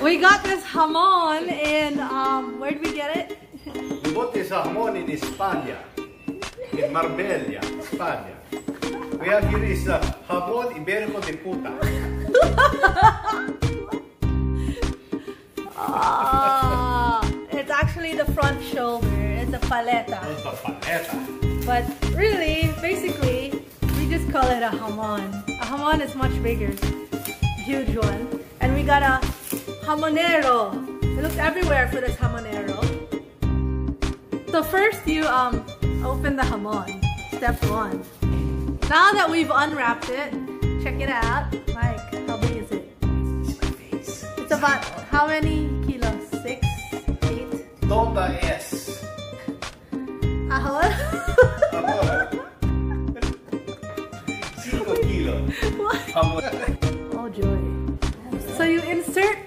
We got this jamon in, where did we get it? We bought this jamon in España, in Marbella, España. We have here is jamon Iberico de puta. It's actually the front shoulder. It's a paleta. It's a paleta. But really, basically, we just call it a jamon. A jamon is much bigger. Huge one. And we got a jamonero. We looked everywhere for this jamonero. So first you open the jamon. Step 1. Now that we've unwrapped it, check it out. Mike, how big is it? It's my face. It's about how many kilos? 6? 8? Toda es. Ahora? Amor. 5 kilos. What? Amor. Oh joy. So you insert